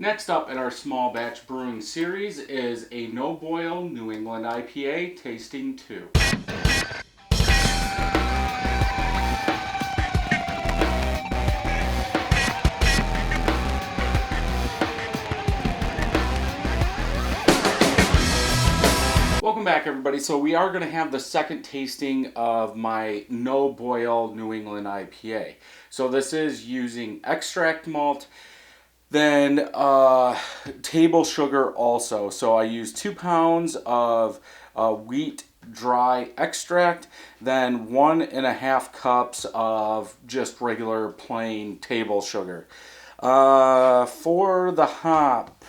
Next up in our small batch brewing series is a no boil New England IPA tasting 2. Welcome back, everybody. So we are going to have the second tasting of my no boil New England IPA. So this is using extract malt, then table sugar also. So I use 2 pounds of wheat dry extract, then 1.5 cups of just regular plain table sugar. For the hop,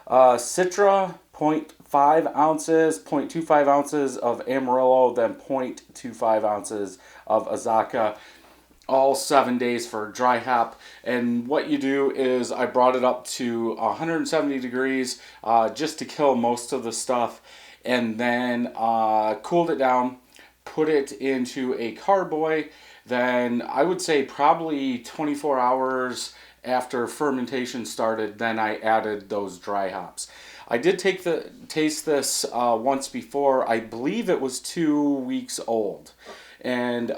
Citra, 0.5 ounces, 0.25 ounces of Amarillo, then 0.25 ounces of Azacca, all 7 days for dry hop. And what you do is I brought it up to 170 degrees just to kill most of the stuff, and then cooled it down, put it into a carboy. Then I would say probably 24 hours after fermentation started, then I added those dry hops. I did taste this once before. I believe it was 2 weeks old. And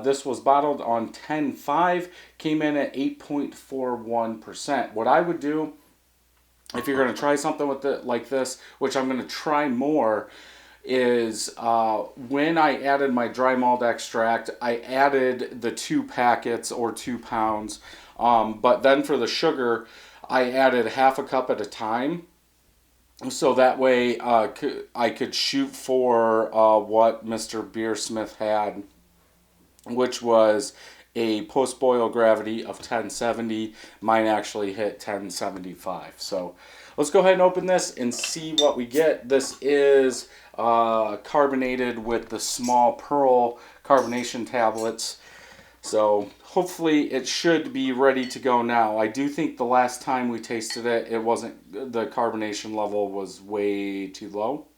this was bottled on 10.5, came in at 8.41%. What I would do, if you're going to try something with it like this, which I'm going to try more, is when I added my dry malt extract, I added the 2 packets or 2 pounds. But then for the sugar, I added half a cup at a time. So that way I could shoot for what Mr. Beersmith had, which was a post-boil gravity of 1070. Mine actually hit 1075. So let's go ahead and open this and see what we get. This is carbonated with the small pearl carbonation tablets. So hopefully it should be ready to go now. I do think the last time we tasted it, the carbonation level was way too low.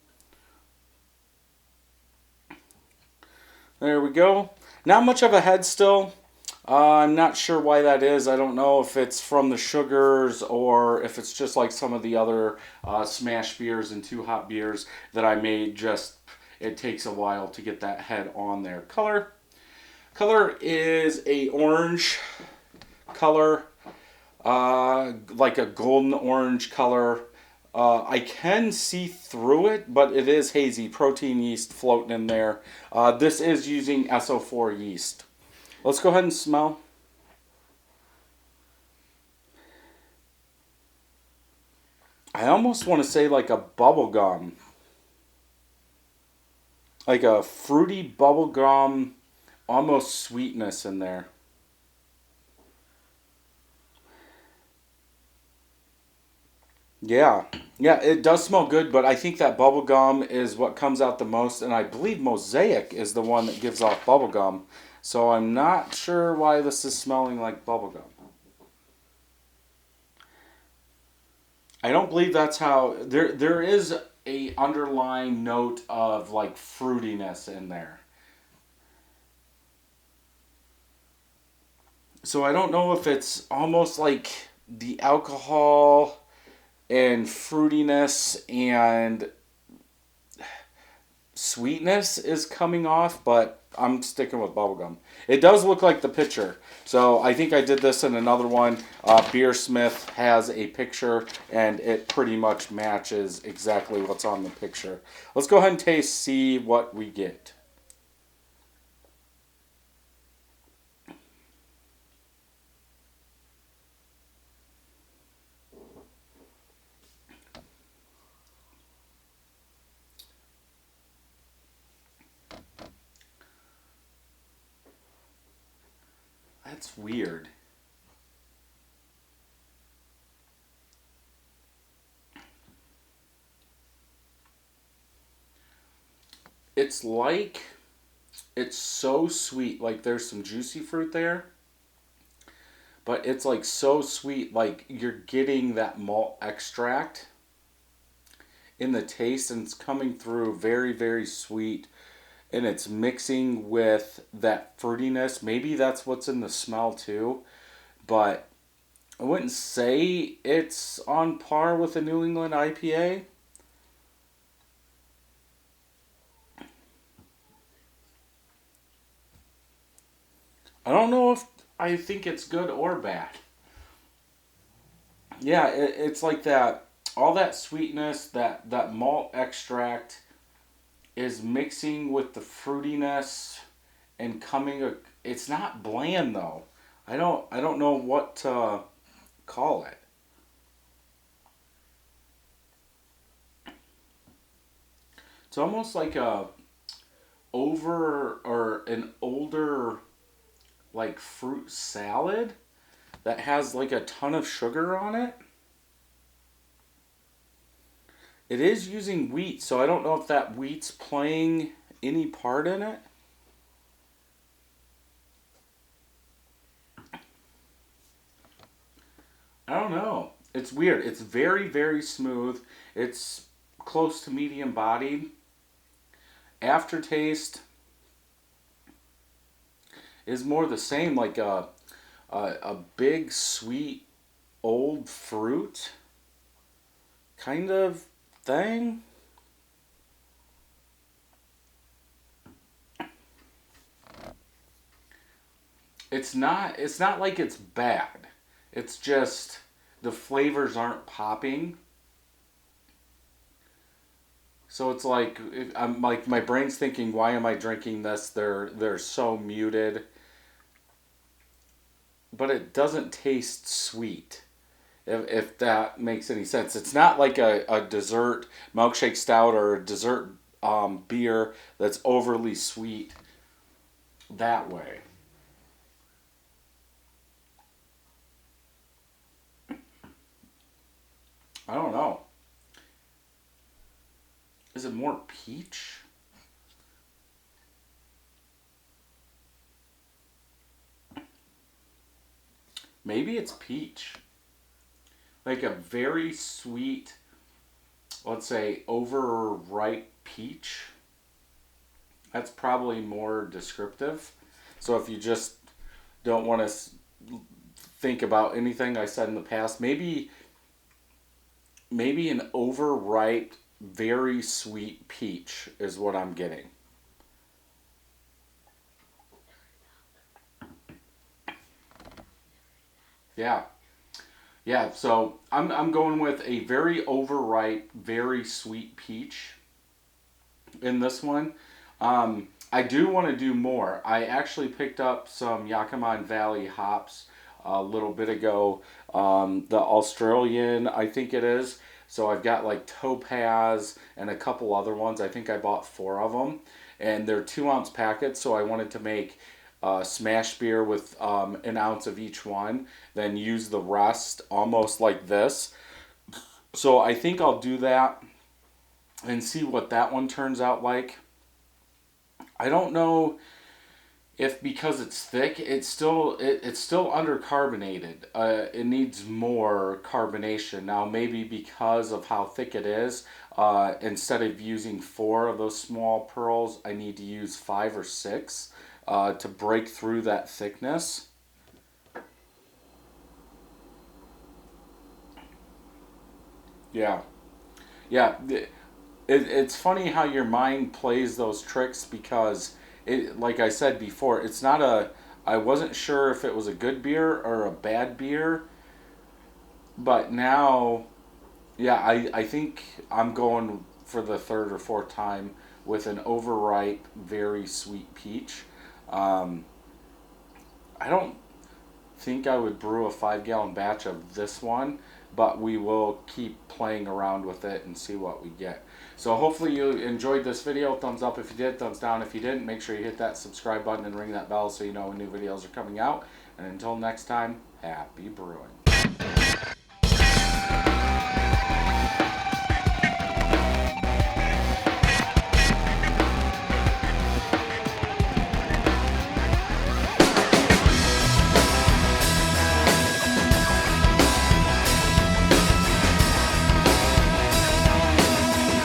There we go. Not much of a head still. I'm not sure why that is. I don't know if it's from the sugars or if it's just like some of the other smash beers and 2 hop beers that I made. Just it takes a while to get that head on there. Color is a orange color, like a golden orange color. I can see through it, but it is hazy. Protein yeast floating in there. This is using SO4 yeast. Let's go ahead and smell. I almost want to say like a bubble gum. Like a fruity bubble gum, almost sweetness in there. Yeah, it does smell good, but I think that bubble gum is what comes out the most, and I believe Mosaic is the one that gives off bubble gum. So I'm not sure why this is smelling like bubble gum. I don't believe that's how there is a underlying note of like fruitiness in there. So I don't know if it's almost like the alcohol and fruitiness and sweetness is coming off, but I'm sticking with bubblegum. It does look like the picture. So I think I did this in another one. Beersmith has a picture, and it pretty much matches exactly what's on the picture. Let's go ahead and taste, see what we get. That's weird. It's like, it's so sweet. Like there's some juicy fruit there, but it's like so sweet. Like you're getting that malt extract in the taste, and it's coming through very, very sweet. And it's mixing with that fruitiness. Maybe that's what's in the smell too. But I wouldn't say it's on par with a New England IPA. I don't know if I think it's good or bad. Yeah, it's like that. All that sweetness, that malt extract is mixing with the fruitiness and coming. It's not bland though. I don't know what to call it. It's almost like a over or an older like fruit salad that has like a ton of sugar on it. It is using wheat, so I don't know if that wheat's playing any part in it. I don't know. It's weird. It's very, very smooth. It's close to medium bodied. Aftertaste is more the same, like a big sweet old fruit kind of thing. It's not like it's bad. It's just the flavors aren't popping. So it's like I'm like my brain's thinking, why am I drinking this? They're so muted, but it doesn't taste sweet. If that makes any sense, it's not like a dessert milkshake stout or a dessert beer that's overly sweet that way. I don't know. Is it more peach? Maybe it's peach. Like a very sweet, let's say overripe peach. That's probably more descriptive. So if you just don't want to think about anything I said in the past, maybe an overripe, very sweet peach is what I'm getting. Yeah. Yeah, so I'm going with a very overripe, very sweet peach in this one. I do want to do more. I actually picked up some Yakima Valley hops a little bit ago. The Australian, I think it is. So I've got like Topaz and a couple other ones. I think I bought four of them. And they're 2 ounce packets. So I wanted to make smash beer with an ounce of each one. Then use the rest almost like this. So I think I'll do that and see what that one turns out like. I don't know if because it's thick, it's still undercarbonated. It needs more carbonation. Now maybe because of how thick it is, instead of using four of those small pearls, I need to use five or six to break through that thickness. Yeah, yeah. It's funny how your mind plays those tricks because like I said before, it's not a. I wasn't sure if it was a good beer or a bad beer, but now, yeah, I think I'm going for the third or fourth time with an overripe, very sweet peach. Um, I don't think I would brew a 5 gallon batch of this one, but we will keep playing around with it and see what we get. So hopefully you enjoyed this video. Thumbs up if you did, thumbs down if you didn't. Make sure you hit that subscribe button and ring that bell so you know when new videos are coming out. And until next time, happy brewing.